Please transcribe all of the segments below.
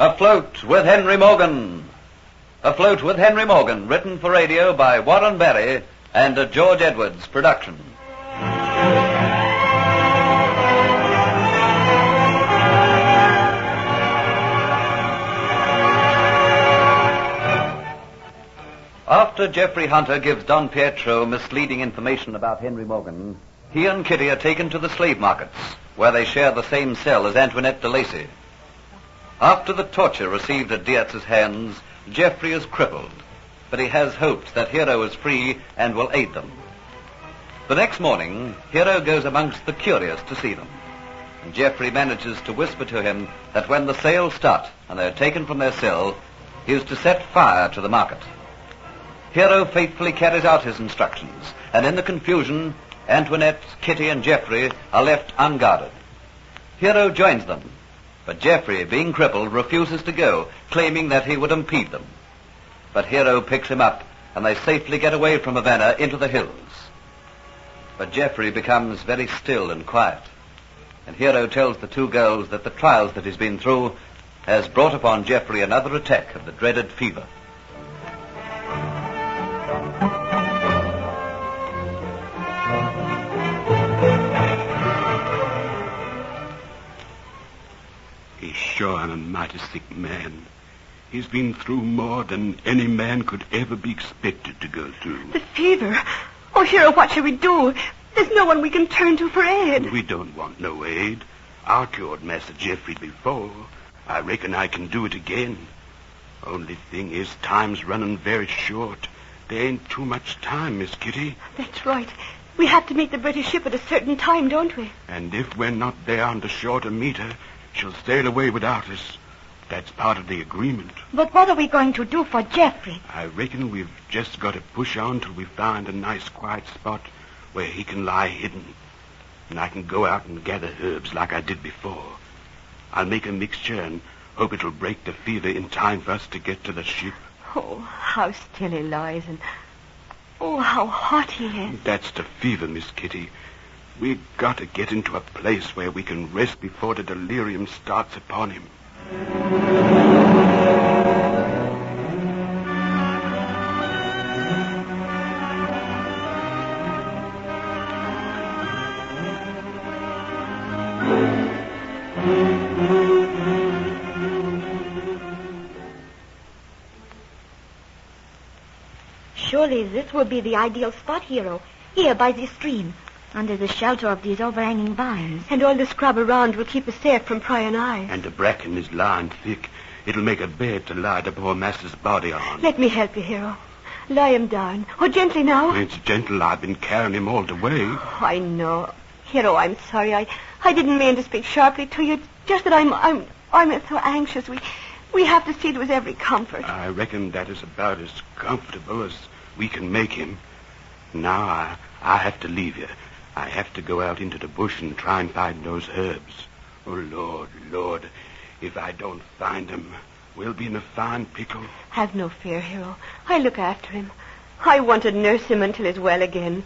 Afloat with Henry Morgan. Afloat with Henry Morgan, written for radio by Warren Barry and a George Edwards production. After Geoffrey Hunter gives Don Pietro misleading information about Henry Morgan, he and Kitty are taken to the slave markets, where they share the same cell as Antoinette de Lacy. After the torture received at Diatz's hands, Geoffrey is crippled, but he has hopes that Hero is free and will aid them. The next morning, Hero goes amongst the curious to see them, and Geoffrey manages to whisper to him that when the sales start and they are taken from their cell, he is to set fire to the market. Hero faithfully carries out his instructions, and in the confusion, Antoinette, Kitty, and Geoffrey are left unguarded. Hero joins them, but Geoffrey, being crippled, refuses to go, claiming that he would impede them. But Hero picks him up, and they safely get away from Havana into the hills. But Geoffrey becomes very still and quiet, and Hero tells the two girls that the trials that he's been through has brought upon Geoffrey another attack of the dreaded fever. He's sure a mighty sick man. He's been through more than any man could ever be expected to go through. The fever. Oh, Hero, what shall we do? There's no one we can turn to for aid. We don't want no aid. I cured Master Geoffrey before. I reckon I can do it again. Only thing is, time's running very short. There ain't too much time, Miss Kitty. That's right. We have to meet the British ship at a certain time, don't we? And if we're not there on the shore to meet her, she'll sail away without us. That's part of the agreement. But what are we going to do for Geoffrey? I reckon we've just got to push on till we find a nice quiet spot where he can lie hidden. And I can go out and gather herbs like I did before. I'll make a mixture and hope it'll break the fever in time for us to get to the ship. Oh, how still he lies, and oh, how hot he is. That's the fever, Miss Kitty. We've got to get into a place where we can rest before the delirium starts upon him. Surely this would be the ideal spot, Hero. Here by the stream, under the shelter of these overhanging vines. And all the scrub around will keep us safe from prying eyes. And the bracken is lying thick. It'll make a bed to lie the poor master's body on. Let me help you, Hero. Lie him down. Oh, gently now. It's gentle. I've been carrying him all the way. Oh, I know. Hero, I'm sorry. I didn't mean to speak sharply to you. It's just that I'm so anxious. We have to see to his every comfort. I reckon that is about as comfortable as we can make him. Now I have to leave you. I have to go out into the bush and try and find those herbs. Oh, Lord, if I don't find them, we'll be in a fine pickle. Have no fear, Hero. I'll look after him. I want to nurse him until he's well again.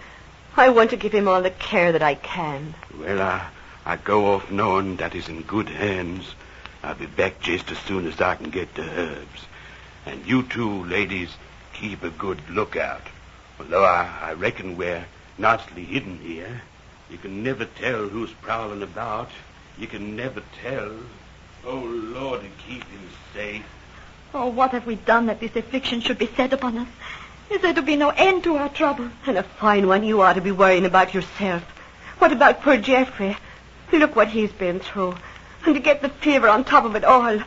I want to give him all the care that I can. Well, I go off knowing that he's in good hands. I'll be back just as soon as I can get the herbs. And you two, ladies, keep a good lookout. Although I reckon we're nicely hidden here. You can never tell who's prowling about. You can never tell. Oh, Lord, keep him safe. Oh, what have we done that this affliction should be set upon us? Is there to be no end to our trouble? And a fine one you ought to be worrying about yourself. What about poor Geoffrey? Look what he's been through. And to get the fever on top of it all.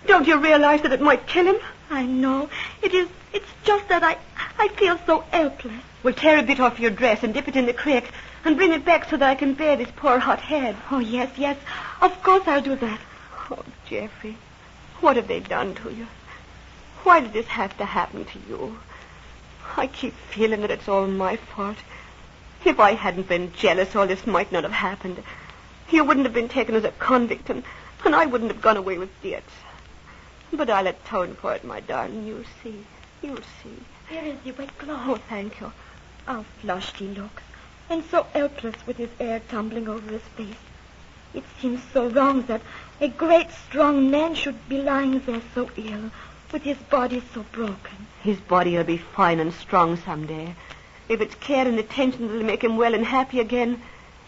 Don't you realize that it might kill him? I know. It's just that I feel so helpless. Well, tear a bit off your dress and dip it in the creek and bring it back so that I can bathe his poor hot head. Oh, yes. Of course I'll do that. Oh, Geoffrey, what have they done to you? Why did this have to happen to you? I keep feeling that it's all my fault. If I hadn't been jealous, all this might not have happened. You wouldn't have been taken as a convict, and I wouldn't have gone away with Diatz. But I'll atone for it, my darling. You'll see. Here is the wet cloth. Oh, thank you. How flushed he looks. and so helpless with his hair tumbling over his face. It seems so wrong that a great, strong man should be lying there so ill, with his body so broken. His body will be fine and strong someday. If it's care and attention that'll make him well and happy again,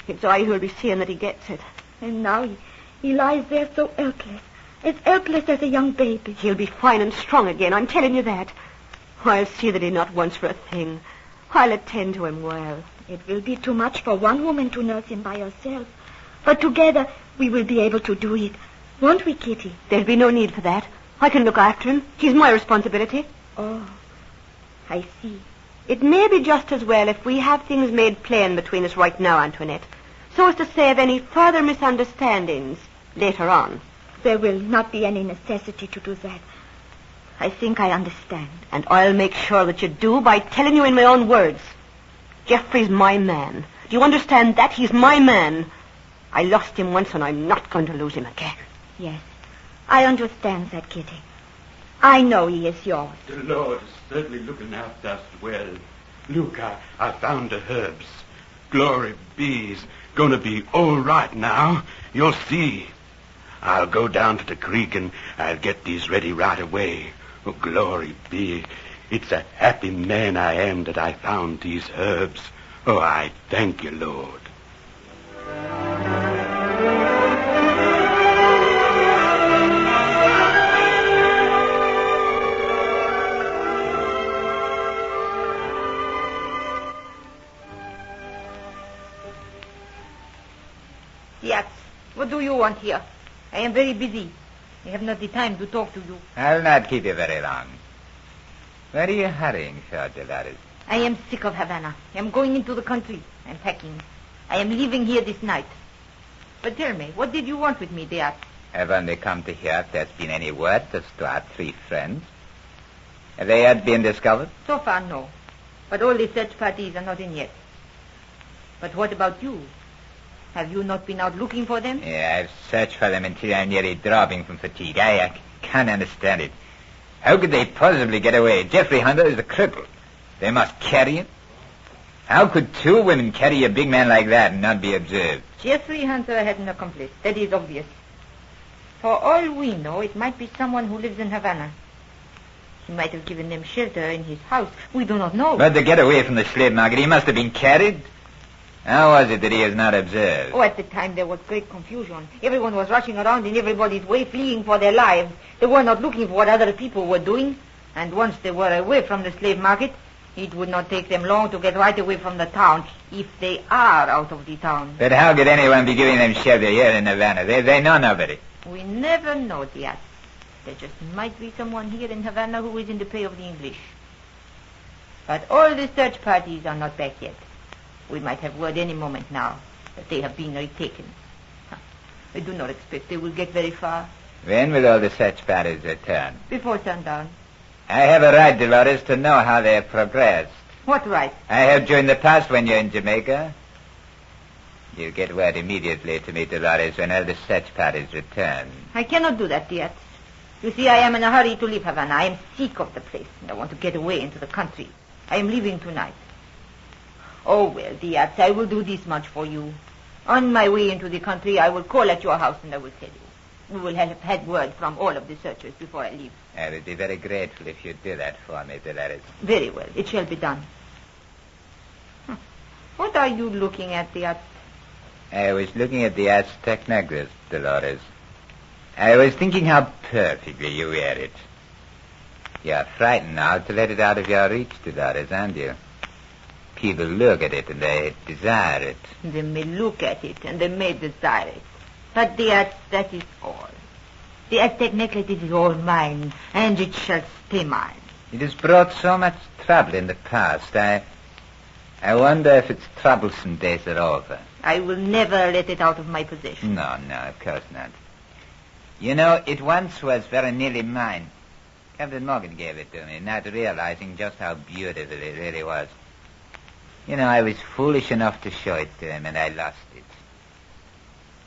it's I who'll be seeing that he gets it. And now he lies there so helpless, as helpless as a young baby. He'll be fine and strong again, I'm telling you that. I'll see that he not wants for a thing. I'll attend to him well. It will be too much for one woman to nurse him by herself. But together we will be able to do it. Won't we, Kitty? There'll be no need for that. I can look after him. He's my responsibility. Oh, I see. It may be just as well if we have things made plain between us right now, Antoinette, so as to save any further misunderstandings later on. There will not be any necessity to do that. I think I understand. And I'll make sure that you do by telling you in my own words. Geoffrey's my man. Do you understand that? He's my man. I lost him once and I'm not going to lose him again. Yes, I understand that, Kitty. I know he is yours. The Lord is certainly looking after us well. Look, I found the herbs. Glory be, he's going to be all right now. You'll see. I'll go down to the creek and I'll get these ready right away. Oh, glory be. It's a happy man I am that I found these herbs. Oh, I thank you, Lord. Diatz, what do you want here? I am very busy. I have not the time to talk to you. I'll not keep you very long. Where are you hurrying, Sir Delores? I am sick of Havana. I am going into the country. I am packing. I am leaving here this night. But tell me, what did you want with me, Diatz? I've only come to hear if there's been any word as to our three friends. Have they yet been discovered? So far, no. But all the search parties are not in yet. But what about you? Have you not been out looking for them? Yeah, I've searched for them until I'm nearly dropping from fatigue. I can't understand it. How could they possibly get away? Geoffrey Hunter is a cripple. They must carry him. How could two women carry a big man like that and not be observed? Geoffrey Hunter had an accomplice. That is obvious. For all we know, it might be someone who lives in Havana. He might have given them shelter in his house. We do not know. But to get away from the slave market, he must have been carried. How was it that he was not observed? Oh, at the time there was great confusion. Everyone was rushing around in everybody's way, fleeing for their lives. They were not looking for what other people were doing. And once they were away from the slave market, it would not take them long to get right away from the town, if they are out of the town. But how could anyone be giving them shelter here in Havana? They know nobody. We never know, Diatz. There just might be someone here in Havana who is in the pay of the English. But all the search parties are not back yet. We might have word any moment now that they have been retaken. I do not expect they will get very far. When will all the search parties return? Before sundown. I have a right, Delores, to know how they have progressed. What right? I have during the past when you're in Jamaica. You get word immediately to me, Delores, when all the search parties return. I cannot do that, Diatz. You see, I am in a hurry to leave Havana. I am sick of the place, and I want to get away into the country. I am leaving tonight. Oh, well, Diatz, I will do this much for you. On my way into the country, I will call at your house and I will tell you. We will have had word from all of the searchers before I leave. I would be very grateful if you'd do that for me, Delores. Very well. It shall be done. What are you looking at, Diatz? I was looking at the Aztec necklace, Delores. I was thinking how perfectly you wear it. You're frightened now to let it out of your reach, Delores, aren't you? People look at it and they desire it. They may look at it and they may desire it. But that is all. The Aztec necklace is all mine, and it shall stay mine. It has brought so much trouble in the past. I wonder if its troublesome days are over. I will never let it out of my possession. No, of course not. You know, it once was very nearly mine. Captain Morgan gave it to me, not realizing just how beautiful it really was. You know, I was foolish enough to show it to him, and I lost it.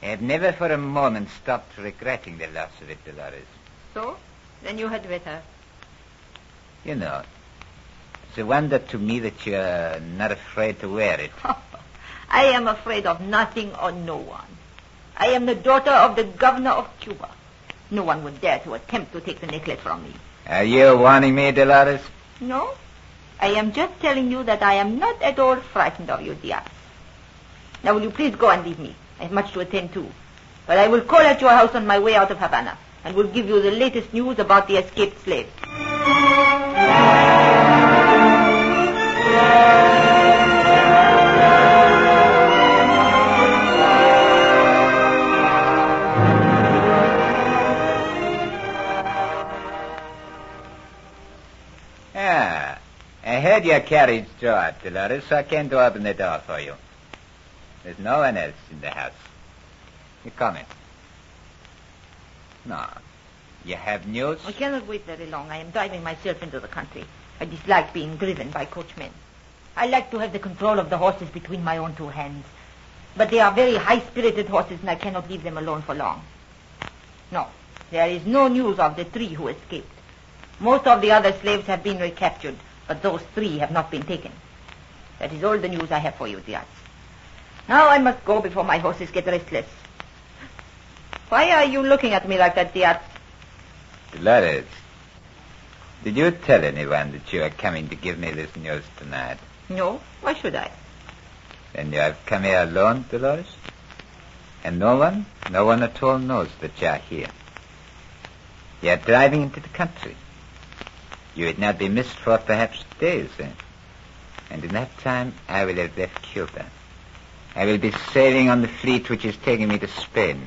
I have never for a moment stopped regretting the loss of it, Delores. So? Then you had better. You know, it's a wonder to me that you're not afraid to wear it. I am afraid of nothing or no one. I am the daughter of the governor of Cuba. No one would dare to attempt to take the necklace from me. Are you warning me, Delores? No. I am just telling you that I am not at all frightened of you, Diatz. Now, will you please go and leave me? I have much to attend to. But I will call at your house on my way out of Havana and will give you the latest news about the escaped slave. I heard your carriage draw up, Delores, so I came to open the door for you. There's no one else in the house. You come in. No. You have news? I cannot wait very long. I am driving myself into the country. I dislike being driven by coachmen. I like to have the control of the horses between my own two hands. But they are very high-spirited horses, and I cannot leave them alone for long. No, there is no news of the 3 who escaped. Most of the other slaves have been recaptured, but those 3 have not been taken. That is all the news I have for you, Diatz. Now I must go before my horses get restless. Why are you looking at me like that, Diatz? Delores, did you tell anyone that you are coming to give me this news tonight? No. Why should I? Then you have come here alone, Delores? And no one at all knows that you are here. You are driving into the country. You would not be missed for perhaps days, eh? And in that time, I will have left Cuba. I will be sailing on the fleet which is taking me to Spain.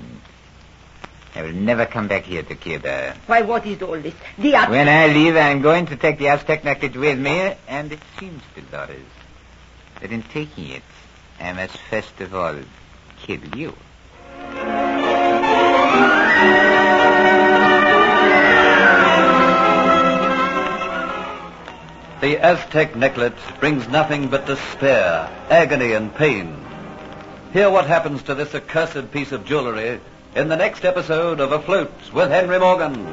I will never come back here to Cuba. Why, what is all this? Diatz! When I leave, I am going to take the Aztec necklace with me, and it seems, Delores, that in taking it, I must first of all kill you. The Aztec necklace brings nothing but despair, agony, and pain. Hear what happens to this accursed piece of jewelry in the next episode of Afloat with Henry Morgan.